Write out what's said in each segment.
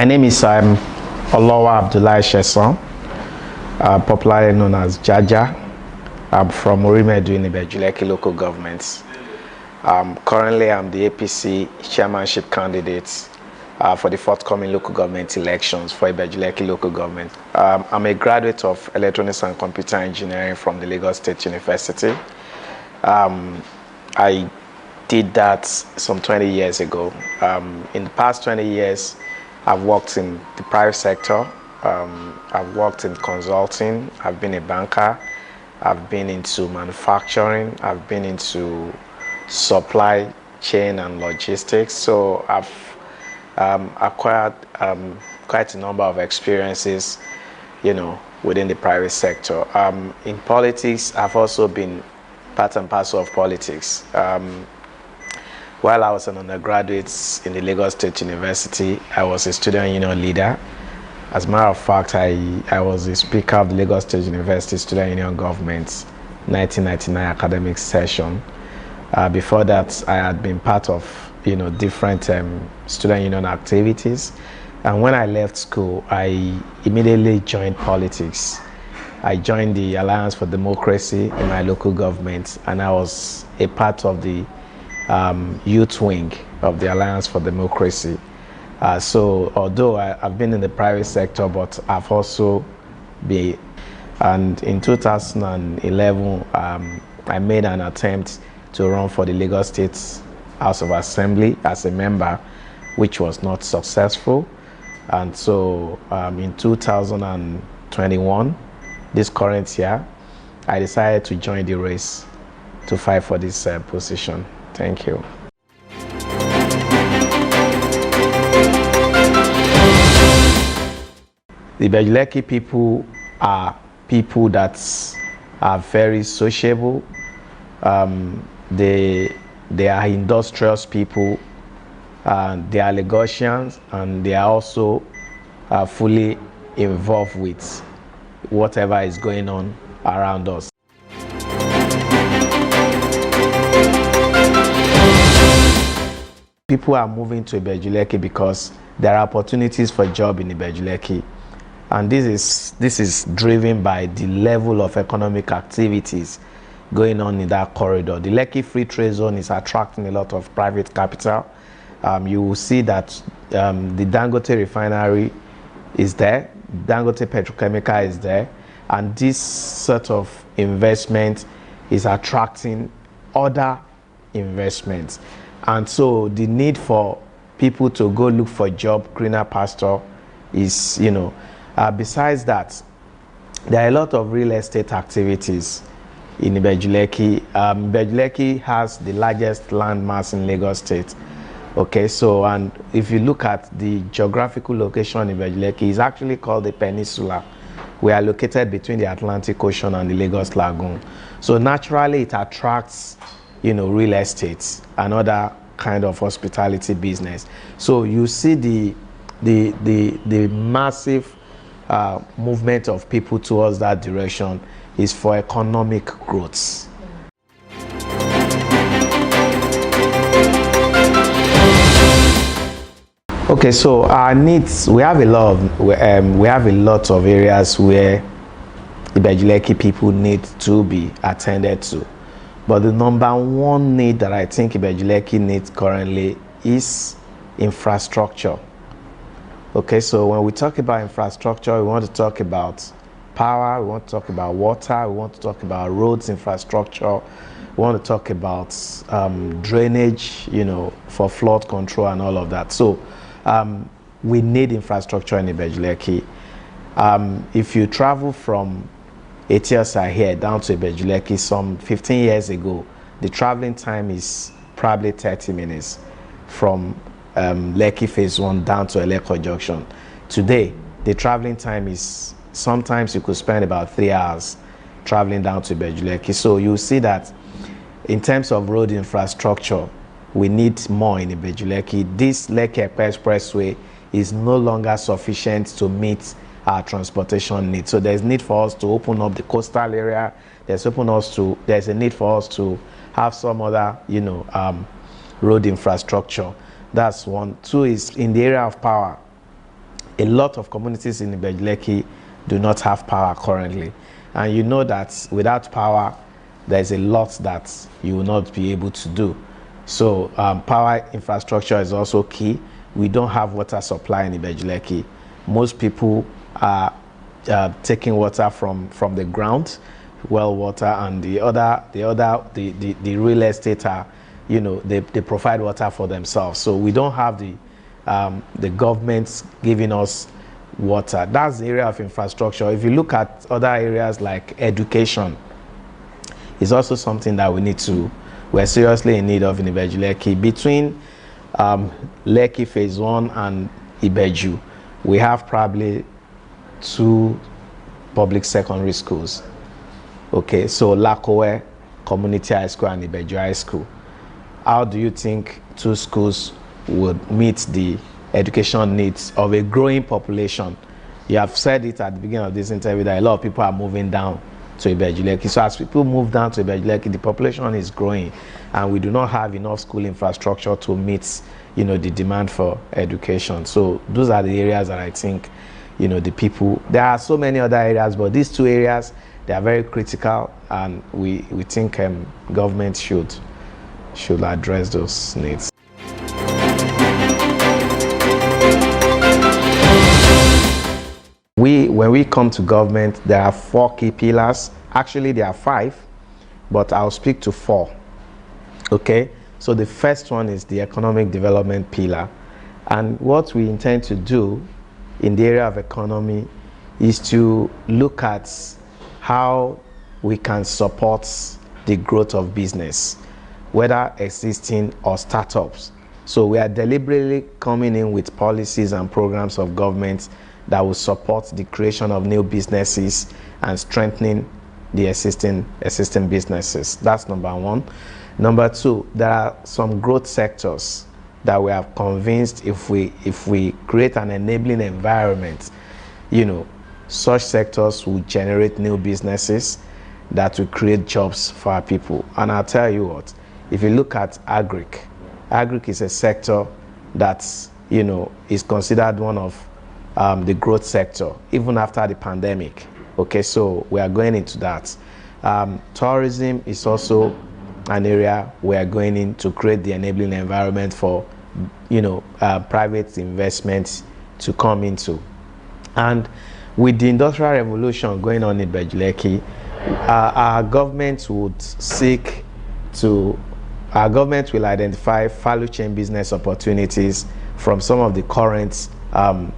My name is Olowa Abdullahi Sheson, popularly known as Jaja. I'm from Orimedu in Ibeju Lekki local government. Currently, I'm the APC Chairmanship Candidate for the forthcoming local government elections for Ibeju Lekki local government. I'm a graduate of Electronics and Computer Engineering from the Lagos State University. I did that some 20 years ago. In the past 20 years, I've worked in the private sector. I've worked in consulting. I've been a banker. I've been into manufacturing. I've been into supply chain and logistics. So I've acquired quite a number of experiences, within the private sector. In politics, I've also been part and parcel of politics. While I was an undergraduate in the Lagos State University, I was a student union leader. As a matter of fact, I was the speaker of the Lagos State University Student Union Government 1999 academic session. Before that, I had been part of different student union activities. And when I left school, I immediately joined politics. I joined the Alliance for Democracy in my local government, and I was a part of the youth wing of the Alliance for Democracy. So although I've been in the private sector, but I've also been, and in 2011, I made an attempt to run for the Lagos State House of Assembly as a member, which was not successful. And so in 2021, this current year, I decided to join the race to fight for this position. Thank you. The Ibeju Lekki people are people that are very sociable. They are industrious people. They are Lagosians, and they are also fully involved with whatever is going on around us. People are moving to Ibeju Lekki because there are opportunities for job in Ibeju Lekki, and this is driven by the level of economic activities going on in that corridor. The Lekki Free Trade Zone is attracting a lot of private capital. You will see that the Dangote refinery is there, Dangote Petrochemical is there, and this sort of investment is attracting other investments. And so the need for people to go look for job, greener pasture is, besides that, there are a lot of real estate activities in Ibeju Lekki. Ibeju Lekki has the largest land mass in Lagos State. Okay, so, and if you look at the geographical location in Ibeju Lekki, it's actually called the Peninsula. We are located between the Atlantic Ocean and the Lagos Lagoon. So naturally, it attracts, real estate and other kind of hospitality business. So you see the massive movement of people towards that direction is for economic growth. Okay, so our needs, we have a lot of areas where Ibeju Lekki people need to be attended to. But the number one need that I think Ibeju Lekki needs currently is infrastructure. Okay, so when we talk about infrastructure, we want to talk about power, we want to talk about water, we want to talk about roads infrastructure, we want to talk about drainage, for flood control and all of that. So we need infrastructure in Ibeju Lekki. If you travel from Etiosa here down to Ibeju Lekki some 15 years ago, the traveling time is probably 30 minutes from Lekki Phase 1 down to Eleko Junction. Today, the traveling time is, sometimes you could spend about 3 hours traveling down to Ibeju Lekki. So you see that in terms of road infrastructure, we need more in Ibeju Lekki. This Lekki Expressway is no longer sufficient to meet our transportation needs. So there's need for us to open up the coastal area. There's a need for us to have some other, road infrastructure. That's one. Two is in the area of power. a lot of communities in Ibeju Lekki do not have power currently. And you know that without power, there's a lot that you will not be able to do. So power infrastructure is also key. We don't have water supply in Ibeju Lekki. Most people are taking water from the ground, well water, and the real estate are, you know, they provide water for themselves. So we don't have the government giving us water. That's the area of infrastructure. If you look at other areas like education, it's also something that we're seriously in need of in Ibeju Lekki. Between Lekki Phase 1 and Ibeju, we have probably 2 public secondary schools. Okay, so Lakowe Community High School and Ibeju High School. How do you think 2 schools would meet the education needs of a growing population? You have said it at the beginning of this interview that a lot of people are moving down to Ibeju Lekki. So as people move down to Ibeju Lekki, the population is growing, and we do not have enough school infrastructure to meet, you know, the demand for education. So those are the areas that I think, you know, the people. There are so many other areas, but these 2 areas, they are very critical, and we think government should address those needs. When we come to government, there are 4 key pillars. Actually, there are 5, but I'll speak to 4. Okay, so the first one is the economic development pillar, and what we intend to do in the area of economy is to look at how we can support the growth of business, whether existing or startups. So we are deliberately coming in with policies and programs of government that will support the creation of new businesses and strengthening the existing businesses. That's number 1. Number 2, there are some growth sectors that we are convinced if we create an enabling environment, you know, such sectors will generate new businesses that will create jobs for our people. And I'll tell you what, if you look at agric is a sector that's, you know, is considered one of the growth sector even after the pandemic. Okay, so we are going into that. Tourism is also an area we are going in to create the enabling environment for, you know, private investments to come into. And with the industrial revolution going on in Ibeju Lekki, our government will identify value chain business opportunities from some of the current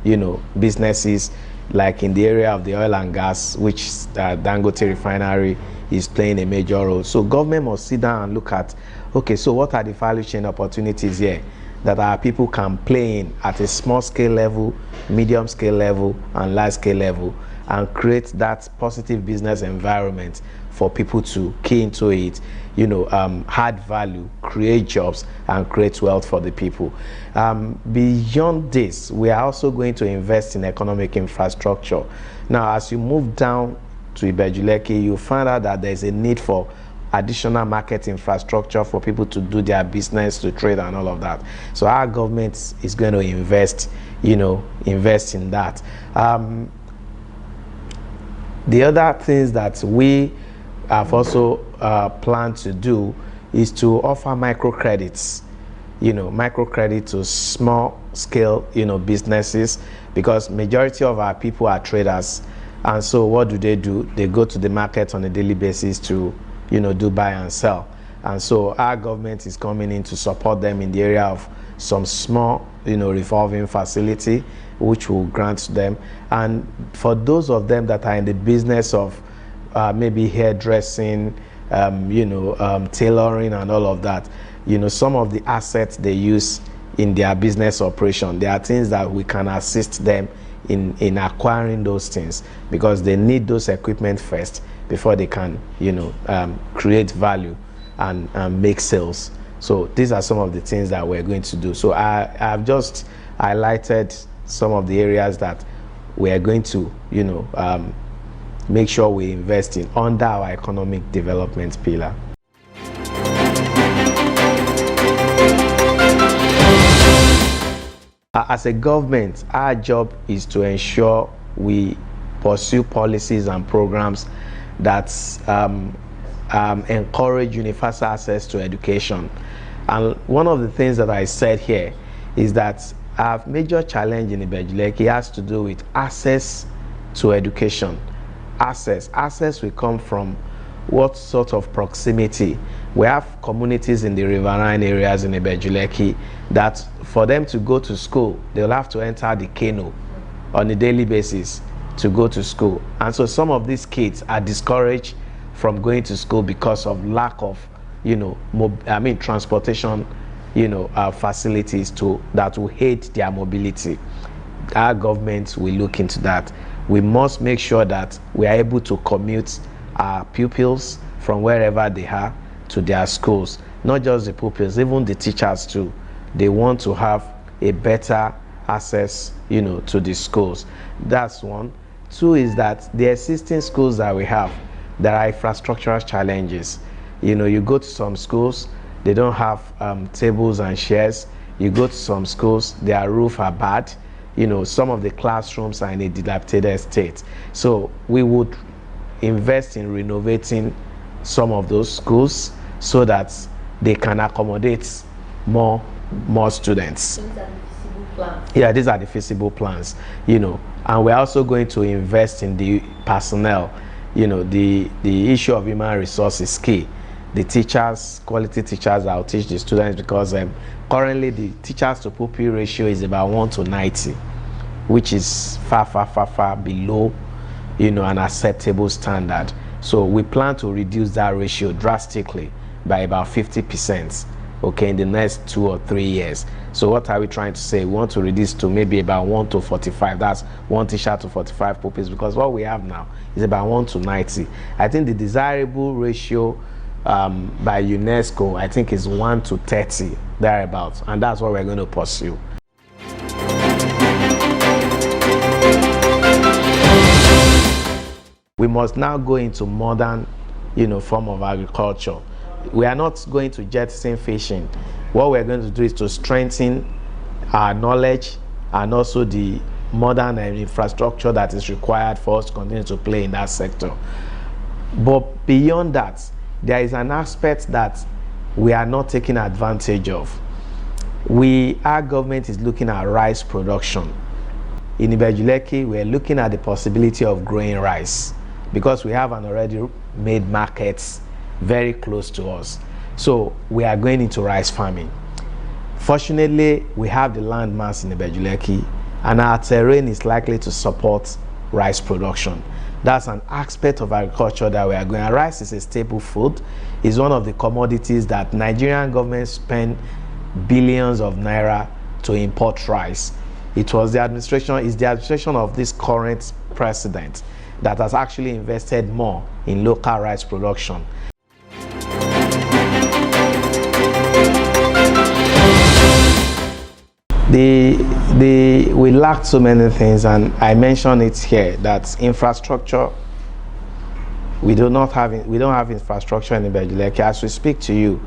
you know, businesses, like in the area of the oil and gas, which Dangote refinery is playing a major role. So government must sit down and look at, okay, so what are the value chain opportunities here that our people can play in at a small scale level, medium scale level, and large scale level, and create that positive business environment for people to key into it, you know, add value, create jobs, and create wealth for the people. Beyond this, we are also going to invest in economic infrastructure. Now, as you move down to Ibeju Lekki, you find out that there's a need for additional market infrastructure for people to do their business, to trade, and all of that. So our government is going to invest in that. The other things that we have also planned to do is to offer microcredits, microcredit to small scale, businesses, because majority of our people are traders. And so what do? They go to the market on a daily basis to, do buy and sell. And so our government is coming in to support them in the area of some small, revolving facility, which will grant them. And for those of them that are in the business of maybe hairdressing, tailoring and all of that, some of the assets they use in their business operation, there are things that we can assist them in acquiring those things, because they need those equipment first before they can, create value and make sales. So these are some of the things that we're going to do. So I've just highlighted some of the areas that we are going to, make sure we invest in under our economic development pillar. As a government, our job is to ensure we pursue policies and programs that encourage universal access to education. And one of the things that I said here is that our major challenge in Ibeju Lekki has to do with access to education. Access will come from what sort of proximity. We have communities in the riverine areas in Ibeju Lekki that for them to go to school, they'll have to enter the canoe on a daily basis to go to school. And so some of these kids are discouraged from going to school because of lack of, transportation, facilities that will aid their mobility. Our government will look into that. We must make sure that we are able to commute our pupils from wherever they are to their schools. Not just the pupils, even the teachers too. They want to have a better access, to the schools. That's one. Two is that the existing schools that we have, there are infrastructural challenges. You go to some schools, they don't have tables and chairs. You go to some schools, their roofs are bad. Some of the classrooms are in a dilapidated state. So we would invest in renovating some of those schools so that they can accommodate more students. These are the feasible plans. Yeah, these are the feasible plans, and we're also going to invest in the personnel. The issue of human resource is key. The teachers, quality teachers that will teach the students, because currently the teachers to pupil ratio is about 1:90, which is far below, an acceptable standard. So we plan to reduce that ratio drastically by about 50%, okay, in the next 2 or 3 years. So what are we trying to say? We want to reduce to maybe about 1:45. That's one teacher to 45 pupils, because what we have now is about 1:90. I think the desirable ratio by UNESCO, I think, is 1:30, thereabouts, and that's what we're going to pursue. We must now go into modern, form of agriculture. We are not going to jettison fishing. What we're going to do is to strengthen our knowledge and also the modern infrastructure that is required for us to continue to play in that sector. But beyond that, there is an aspect that we are not taking advantage of. Our government is looking at rice production. In Ibeju Lekki, we are looking at the possibility of growing rice because we have an already made markets very close to us. So we are going into rice farming. Fortunately, we have the land mass in Ibeju Lekki, and our terrain is likely to support rice production. That's an aspect of agriculture that we are going. And rice is a staple food. It's one of the commodities that Nigerian government spend billions of naira to import rice. It's the administration of this current president that has actually invested more in local rice production. We lacked so many things, and I mentioned it here, that infrastructure, we don't have infrastructure in Ibeju Lekki. As we speak to you,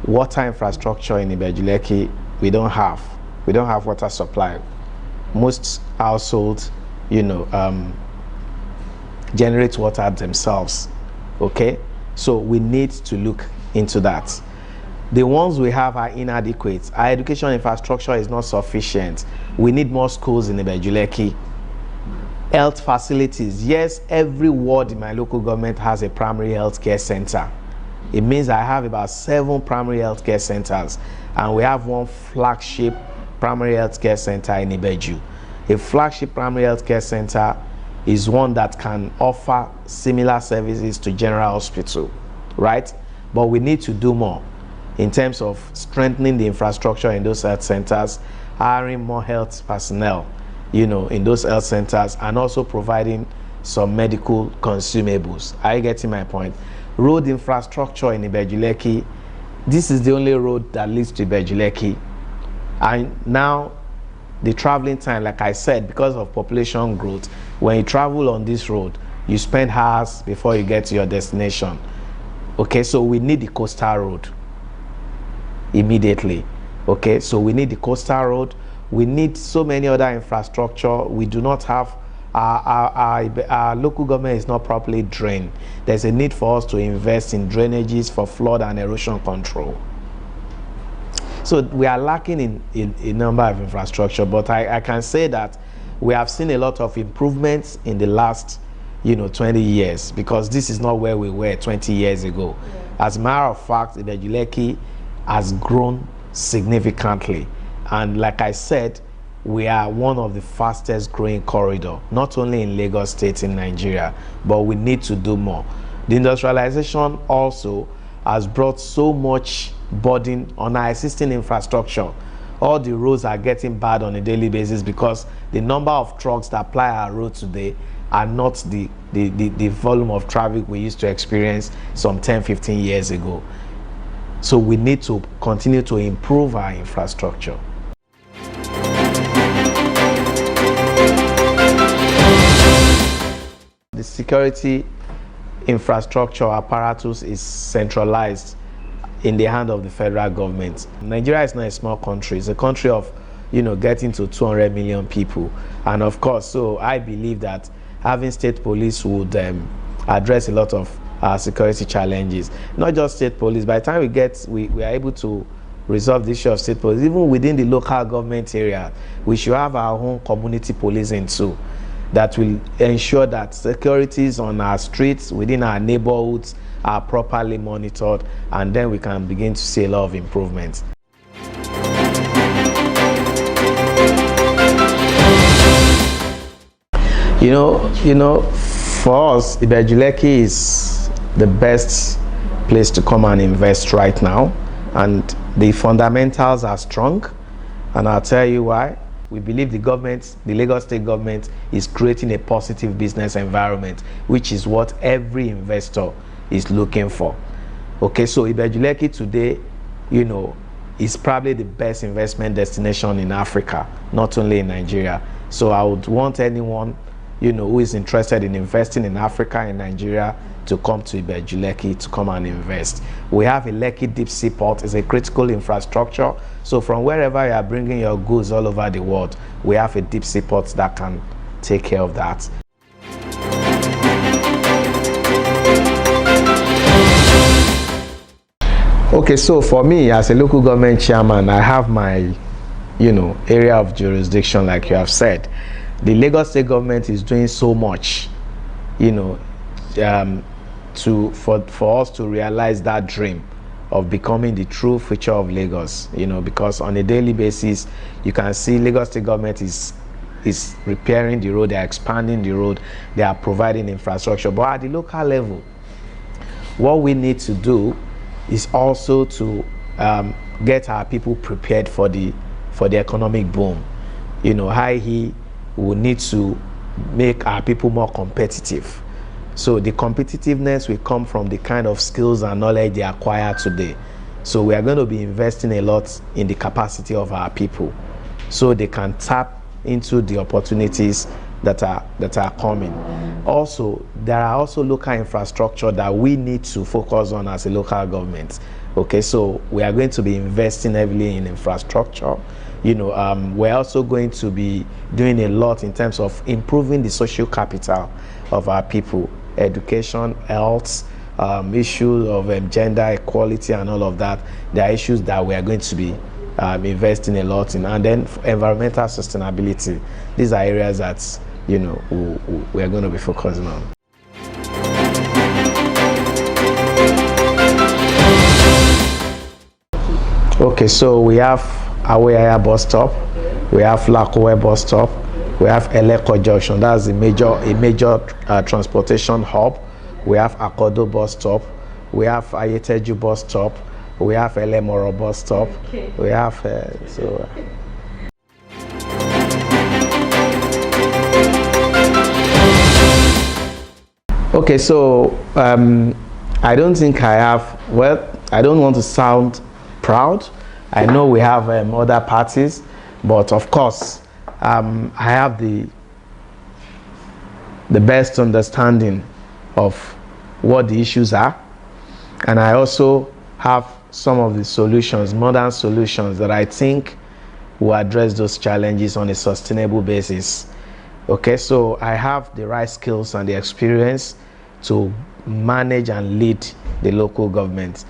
water infrastructure in Ibeju Lekki, we don't have water supply. Most households, generate water themselves, okay? So we need to look into that. The ones we have are inadequate. Our education infrastructure is not sufficient. We need more schools in Ibeju Lekki. Health facilities. Yes, every ward in my local government has a primary health care center. It means I have about 7 primary health care centers, and we have one flagship primary health care center in Ibeju. A flagship primary health care center is one that can offer similar services to general hospital, right? But we need to do more in terms of strengthening the infrastructure in those health centers, hiring more health personnel, in those health centers, and also providing some medical consumables. Are you getting my point? Road infrastructure in Ibeju Lekki, this is the only road that leads to Ibeju Lekki. And now the traveling time, like I said, because of population growth, when you travel on this road, you spend hours before you get to your destination. Okay, so we need the coastal road immediately. Okay, so we need the coastal road. We need so many other infrastructure. We do not have, our local government is not properly drained. There's a need for us to invest in drainages for flood and erosion control. So we are lacking in a number of infrastructure, but I can say that we have seen a lot of improvements in the last 20 years, because this is not where we were 20 years ago. Yeah. As a matter of fact, Ibeju Lekki has grown significantly. And like I said, we are one of the fastest growing corridor, not only in Lagos State in Nigeria, but we need to do more. The industrialization also has brought so much burden on our existing infrastructure. All the roads are getting bad on a daily basis because the number of trucks that ply our road today are not the volume of traffic we used to experience some 10-15 years ago. So we need to continue to improve our infrastructure. The security infrastructure apparatus is centralized in the hand of the federal government. Nigeria is not a small country. It's a country of, getting to 200 million people. And of course, so I believe that having state police would address a lot of security challenges. Not just state police. By the time we are able to resolve the issue of state police, even within the local government area, we should have our own community policing too, that will ensure that securities on our streets, within our neighborhoods, are properly monitored, and then we can begin to see a lot of improvements. For us, Ibeju Lekki is the best place to come and invest right now, and the fundamentals are strong, and I'll tell you why. We believe the Lagos State government is creating a positive business environment, which is what every investor is looking for. Okay, so Ibeju Lekki today, is probably the best investment destination in Africa, not only in Nigeria. So I would want anyone, who is interested in investing in Africa and Nigeria to come to Ibeju Lekki to come and invest. We have a Lekki deep sea port. It's a critical infrastructure. So from wherever you are bringing your goods all over the world, we have a deep sea port that can take care of that. Okay, so for me as a local government chairman, I have my, area of jurisdiction, like you have said. The Lagos State government is doing so much, for us to realize that dream of becoming the true future of Lagos, because on a daily basis, you can see Lagos State government is repairing the road, they're expanding the road, they are providing infrastructure. But at the local level, what we need to do is also to get our people prepared for the economic boom. We need to make our people more competitive. So the competitiveness will come from the kind of skills and knowledge they acquire today. So we are going to be investing a lot in the capacity of our people, so they can tap into the opportunities that are coming. Also, there are also local infrastructure that we need to focus on as a local government. Okay, so we are going to be investing heavily in infrastructure. We're also going to be doing a lot in terms of improving the social capital of our people, education, health, issues of gender equality and all of that. There are issues that we are going to be investing a lot in, and then environmental sustainability. These are areas that we are going to be focusing on. Okay, so we have Awaya bus stop, we have Lakowe bus stop, we have Eleko Junction, that's a major transportation hub. We have Akodo bus stop, we have Ayeteju bus stop, we have Elemoro bus stop, we have Okay, so I don't think I have, I don't want to sound proud. I know we have other parties, but of course, I have the best understanding of what the issues are, and I also have some of the solutions, modern solutions that I think will address those challenges on a sustainable basis. Okay, so I have the right skills and the experience to manage and lead the local government.